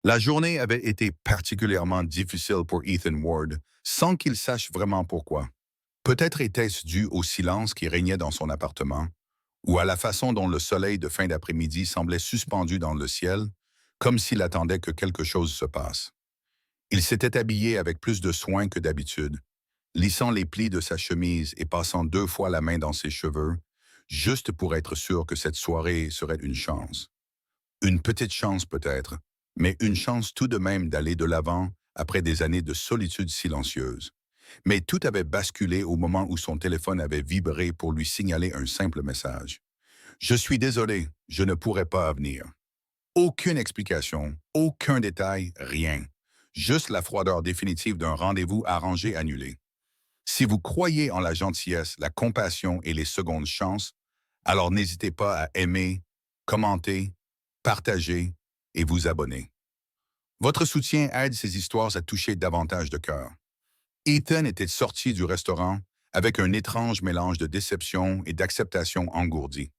La journée avait été particulièrement difficile pour Ethan Ward, sans qu'il sache vraiment pourquoi. Peut-être était-ce dû au silence qui régnait dans son appartement, ou à la façon dont le soleil de fin d'après-midi semblait suspendu dans le ciel, comme s'il attendait que quelque chose se passe. Il s'était habillé avec plus de soin que d'habitude, lissant les plis de sa chemise et passant 2 fois la main dans ses cheveux, juste pour être sûr que cette soirée serait une chance. Une petite chance peut-être, mais une chance tout de même d'aller de l'avant après des années de solitude silencieuse. Mais tout avait basculé au moment où son téléphone avait vibré pour lui signaler un simple message. Je suis désolé, je ne pourrai pas venir. Aucune explication, aucun détail, rien. Juste la froideur définitive d'un rendez-vous arrangé annulé. Si vous croyez en la gentillesse, la compassion et les secondes chances, alors n'hésitez pas à aimer, commenter, partager et vous abonner. Votre soutien aide ces histoires à toucher davantage de cœurs. Ethan était sorti du restaurant avec un étrange mélange de déception et d'acceptation engourdie.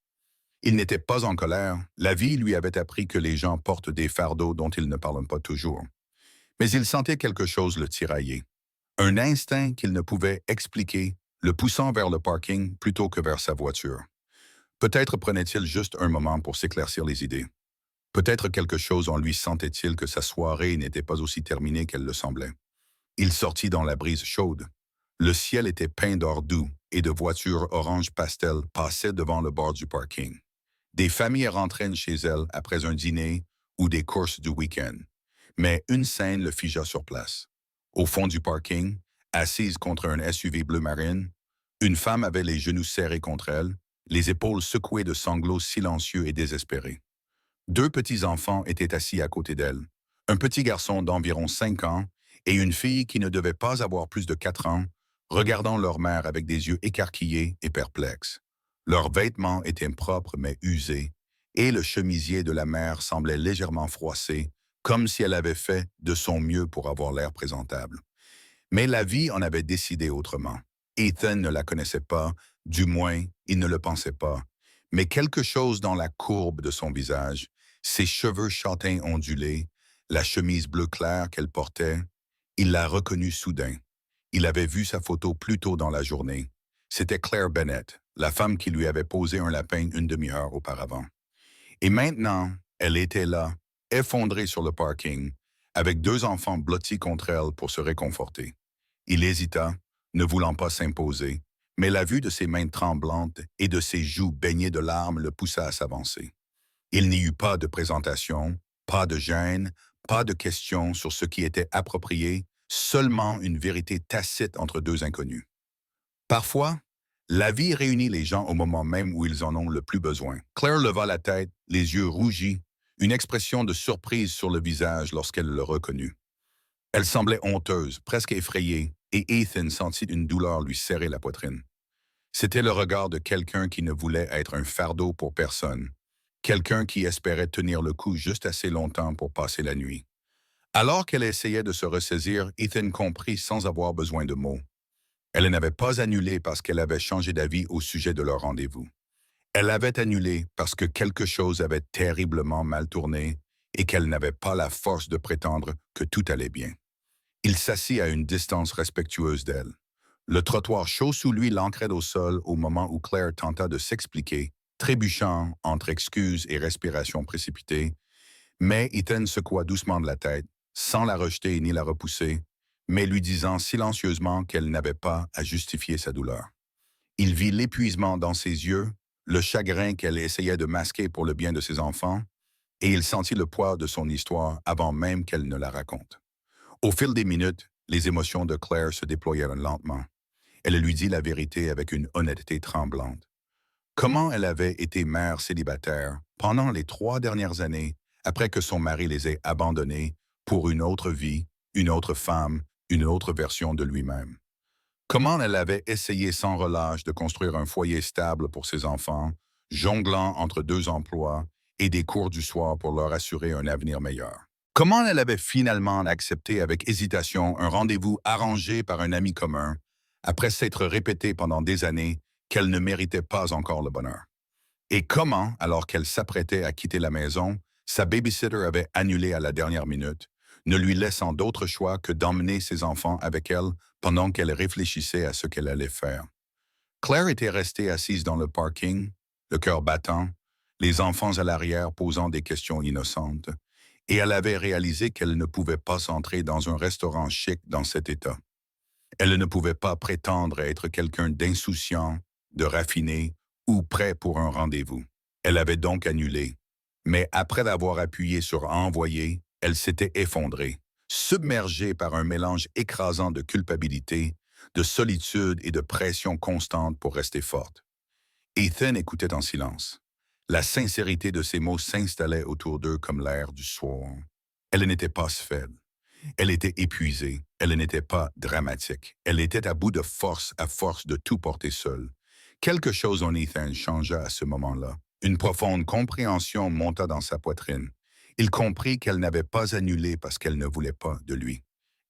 Il n'était pas en colère, la vie lui avait appris que les gens portent des fardeaux dont ils ne parlent pas toujours. Mais il sentait quelque chose le tirailler. Un instinct qu'il ne pouvait expliquer, le poussant vers le parking plutôt que vers sa voiture. Peut-être prenait-il juste un moment pour s'éclaircir les idées. Peut-être quelque chose en lui sentait-il que sa soirée n'était pas aussi terminée qu'elle le semblait. Il sortit dans la brise chaude. Le ciel était peint d'or doux et de voitures orange pastel passaient devant le bord du parking. Des familles rentraient chez elles après un dîner ou des courses du week-end. Mais une scène le figea sur place. Au fond du parking, assise contre un SUV bleu marine, une femme avait les genoux serrés contre elle, les épaules secouées de sanglots silencieux et désespérés. 2 petits-enfants étaient assis à côté d'elle. Un petit garçon d'environ 5 ans et une fille qui ne devait pas avoir plus de 4 ans, regardant leur mère avec des yeux écarquillés et perplexes. Leurs vêtements étaient propres mais usés, et le chemisier de la mère semblait légèrement froissé, comme si elle avait fait de son mieux pour avoir l'air présentable. Mais la vie en avait décidé autrement. Ethan ne la connaissait pas, du moins, il ne le pensait pas. Mais quelque chose dans la courbe de son visage, ses cheveux châtains ondulés, la chemise bleu clair qu'elle portait, il la reconnut soudain. Il avait vu sa photo plus tôt dans la journée. C'était Claire Bennett, la femme qui lui avait posé un lapin une demi-heure auparavant. Et maintenant, elle était là, effondrée sur le parking, avec 2 enfants blottis contre elle pour se réconforter. Il hésita, ne voulant pas s'imposer, mais la vue de ses mains tremblantes et de ses joues baignées de larmes le poussa à s'avancer. Il n'y eut pas de présentation, pas de gêne, pas de questions sur ce qui était approprié, seulement une vérité tacite entre 2 inconnus. Parfois, la vie réunit les gens au moment même où ils en ont le plus besoin. Claire leva la tête, les yeux rougis, une expression de surprise sur le visage lorsqu'elle le reconnut. Elle semblait honteuse, presque effrayée, et Ethan sentit une douleur lui serrer la poitrine. C'était le regard de quelqu'un qui ne voulait être un fardeau pour personne, quelqu'un qui espérait tenir le coup juste assez longtemps pour passer la nuit. Alors qu'elle essayait de se ressaisir, Ethan comprit sans avoir besoin de mots. Elle n'avait pas annulé parce qu'elle avait changé d'avis au sujet de leur rendez-vous. Elle avait annulé parce que quelque chose avait terriblement mal tourné et qu'elle n'avait pas la force de prétendre que tout allait bien. Il s'assit à une distance respectueuse d'elle. Le trottoir chaud sous lui l'ancrait au sol au moment où Claire tenta de s'expliquer, trébuchant entre excuses et respiration précipitée, mais Ethan secoua doucement de la tête, sans la rejeter ni la repousser, mais lui disant silencieusement qu'elle n'avait pas à justifier sa douleur. Il vit l'épuisement dans ses yeux, le chagrin qu'elle essayait de masquer pour le bien de ses enfants, et il sentit le poids de son histoire avant même qu'elle ne la raconte. Au fil des minutes, les émotions de Claire se déployèrent lentement. Elle lui dit la vérité avec une honnêteté tremblante. Comment elle avait été mère célibataire pendant les 3 dernières années après que son mari les ait abandonnés pour une autre vie, une autre femme, une autre version de lui-même. Comment elle avait essayé sans relâche de construire un foyer stable pour ses enfants, jonglant entre 2 emplois et des cours du soir pour leur assurer un avenir meilleur. Comment elle avait finalement accepté avec hésitation un rendez-vous arrangé par un ami commun, après s'être répété pendant des années qu'elle ne méritait pas encore le bonheur. Et comment, alors qu'elle s'apprêtait à quitter la maison, Sa babysitter avait annulé à la dernière minute, ne lui laissant d'autre choix que d'emmener ses enfants avec elle pendant qu'elle réfléchissait à ce qu'elle allait faire. Claire était restée assise dans le parking, le cœur battant, les enfants à l'arrière posant des questions innocentes, et elle avait réalisé qu'elle ne pouvait pas s'entrer dans un restaurant chic dans cet état. Elle ne pouvait pas prétendre être quelqu'un d'insouciant, de raffiné ou prêt pour un rendez-vous. Elle avait donc annulé. Mais après avoir appuyé sur Envoyer, elle s'était effondrée, submergée par un mélange écrasant de culpabilité, de solitude et de pression constante pour rester forte. Ethan écoutait en silence. La sincérité de ses mots s'installait autour d'eux comme l'air du soir. Elle n'était pas faible. Elle était épuisée. Elle n'était pas dramatique. Elle était à bout de force à force de tout porter seule. Quelque chose en Ethan changea à ce moment-là. Une profonde compréhension monta dans sa poitrine. Il comprit qu'elle n'avait pas annulé parce qu'elle ne voulait pas de lui.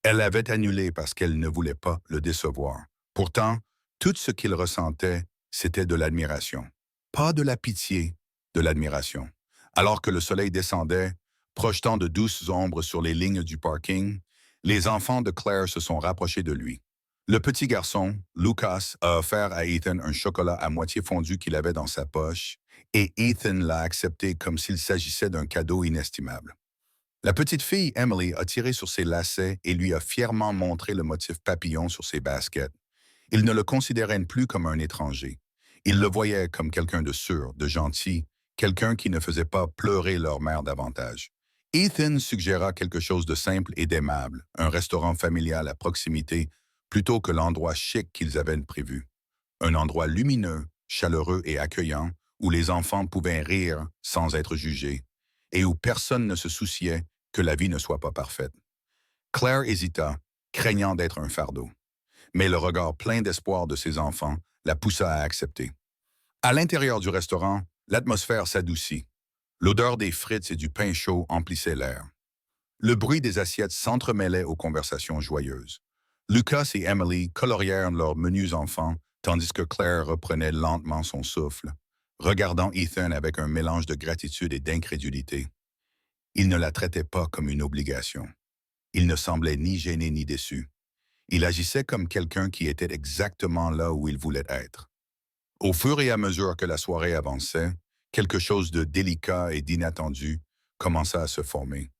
Elle avait annulé parce qu'elle ne voulait pas le décevoir. Pourtant, tout ce qu'il ressentait, c'était de l'admiration. Pas de la pitié, de l'admiration. Alors que le soleil descendait, projetant de douces ombres sur les lignes du parking, les enfants de Claire se sont rapprochés de lui. Le petit garçon, Lucas, a offert à Ethan un chocolat à moitié fondu qu'il avait dans sa poche, et Ethan l'a accepté comme s'il s'agissait d'un cadeau inestimable. La petite fille, Emily, a tiré sur ses lacets et lui a fièrement montré le motif papillon sur ses baskets. Il ne le considérait plus comme un étranger. Il le voyait comme quelqu'un de sûr, de gentil, quelqu'un qui ne faisait pas pleurer leur mère davantage. Ethan suggéra quelque chose de simple et d'aimable, un restaurant familial à proximité, plutôt que l'endroit chic qu'ils avaient prévu. Un endroit lumineux, chaleureux et accueillant, où les enfants pouvaient rire sans être jugés, et où personne ne se souciait que la vie ne soit pas parfaite. Claire hésita, craignant d'être un fardeau. Mais le regard plein d'espoir de ses enfants la poussa à accepter. À l'intérieur du restaurant, l'atmosphère s'adoucit. L'odeur des frites et du pain chaud emplissait l'air. Le bruit des assiettes s'entremêlait aux conversations joyeuses. Lucas et Emily colorièrent leurs menus enfants, tandis que Claire reprenait lentement son souffle, regardant Ethan avec un mélange de gratitude et d'incrédulité. Il ne la traitait pas comme une obligation. Il ne semblait ni gêné ni déçu. Il agissait comme quelqu'un qui était exactement là où il voulait être. Au fur et à mesure que la soirée avançait, quelque chose de délicat et d'inattendu commença à se former.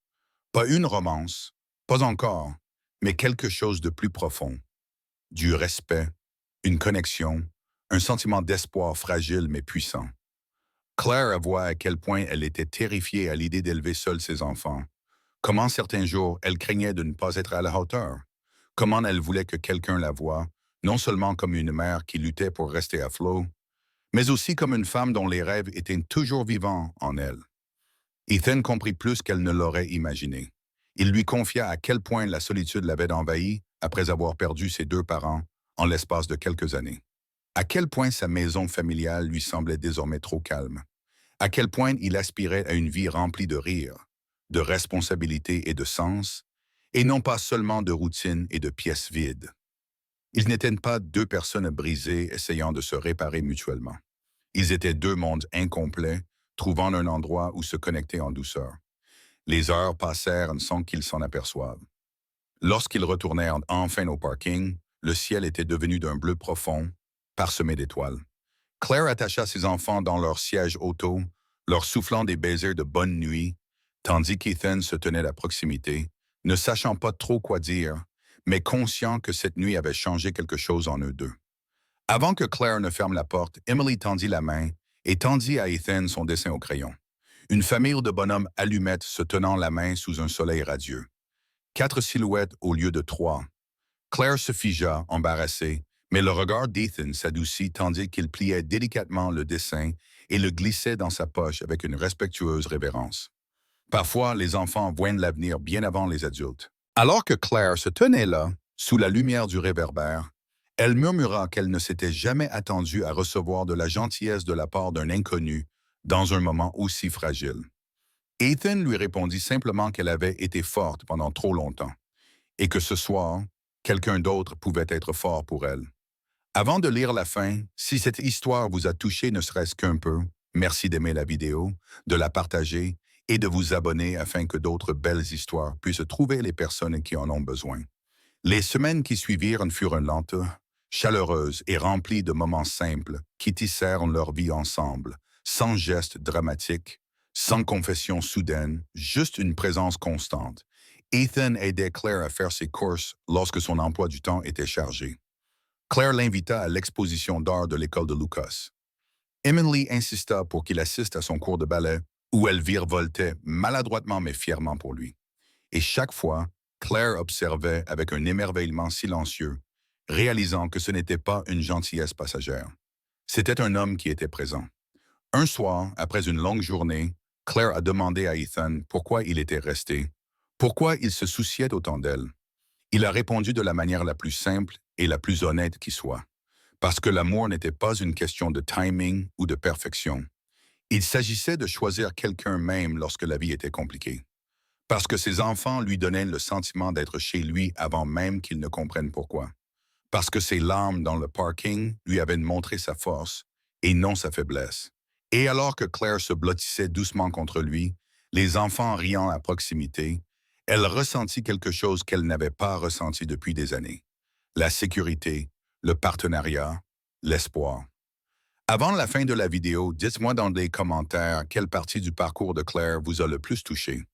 Pas une romance, pas encore, mais quelque chose de plus profond. Du respect, une connexion, un sentiment d'espoir fragile mais puissant. Claire avoua à quel point elle était terrifiée à l'idée d'élever seule ses enfants. Comment certains jours elle craignait de ne pas être à la hauteur. Comment elle voulait que quelqu'un la voie, non seulement comme une mère qui luttait pour rester à flot, mais aussi comme une femme dont les rêves étaient toujours vivants en elle. Ethan comprit plus qu'elle ne l'aurait imaginé. Il lui confia à quel point la solitude l'avait envahi après avoir perdu ses deux parents en l'espace de quelques années. À quel point sa maison familiale lui semblait désormais trop calme. À quel point il aspirait à une vie remplie de rire, de responsabilité et de sens, et non pas seulement de routine et de pièces vides. Ils n'étaient pas deux personnes brisées essayant de se réparer mutuellement. Ils étaient deux mondes incomplets, trouvant un endroit où se connecter en douceur. Les heures passèrent sans qu'ils s'en aperçoivent. Lorsqu'ils retournèrent enfin au parking, le ciel était devenu d'un bleu profond, parsemé d'étoiles. Claire attacha ses enfants dans leur siège auto, leur soufflant des baisers de bonne nuit, tandis qu'Ethan se tenait à proximité, ne sachant pas trop quoi dire, mais conscient que cette nuit avait changé quelque chose en eux deux. Avant que Claire ne ferme la porte, Emily tendit la main et tendit à Ethan son dessin au crayon. Une famille de bonhommes allumettes se tenant la main sous un soleil radieux. 4 silhouettes au lieu de 3. Claire se figea, embarrassée, mais le regard d'Ethan s'adoucit tandis qu'il pliait délicatement le dessin et le glissait dans sa poche avec une respectueuse révérence. Parfois, les enfants voient l'avenir bien avant les adultes. Alors que Claire se tenait là, sous la lumière du réverbère, elle murmura qu'elle ne s'était jamais attendue à recevoir de la gentillesse de la part d'un inconnu dans un moment aussi fragile. Ethan lui répondit simplement qu'elle avait été forte pendant trop longtemps et que ce soir, quelqu'un d'autre pouvait être fort pour elle. Avant de lire la fin, si cette histoire vous a touché ne serait-ce qu'un peu, merci d'aimer la vidéo, de la partager et de vous abonner afin que d'autres belles histoires puissent trouver les personnes qui en ont besoin. Les semaines qui suivirent furent lentes, chaleureuses et remplies de moments simples qui tissèrent leur vie ensemble, sans gestes dramatiques, sans confession soudaine, juste une présence constante. Ethan aidait Claire à faire ses courses lorsque son emploi du temps était chargé. Claire l'invita à l'exposition d'art de l'école de Lucas. Emily insista pour qu'il assiste à son cours de ballet, où elle virevoltait maladroitement mais fièrement pour lui. Et chaque fois, Claire observait avec un émerveillement silencieux, réalisant que ce n'était pas une gentillesse passagère. C'était un homme qui était présent. Un soir, après une longue journée, Claire a demandé à Ethan pourquoi il était resté, pourquoi il se souciait autant d'elle. Il a répondu de la manière la plus simple et la plus honnête qui soit, parce que l'amour n'était pas une question de timing ou de perfection. Il s'agissait de choisir quelqu'un même lorsque la vie était compliquée. Parce que ses enfants lui donnaient le sentiment d'être chez lui avant même qu'il ne comprenne pourquoi. Parce que ses larmes dans le parking lui avaient montré sa force et non sa faiblesse. Et alors que Claire se blottissait doucement contre lui, les enfants riant à proximité, elle ressentit quelque chose qu'elle n'avait pas ressenti depuis des années. La sécurité, le partenariat, l'espoir. Avant la fin de la vidéo, dites-moi dans les commentaires quelle partie du parcours de Claire vous a le plus touché.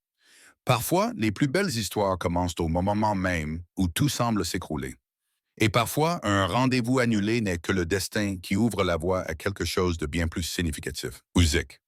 Parfois, les plus belles histoires commencent au moment même où tout semble s'écrouler. Et parfois, un rendez-vous annulé n'est que le destin qui ouvre la voie à quelque chose de bien plus significatif. Uzik.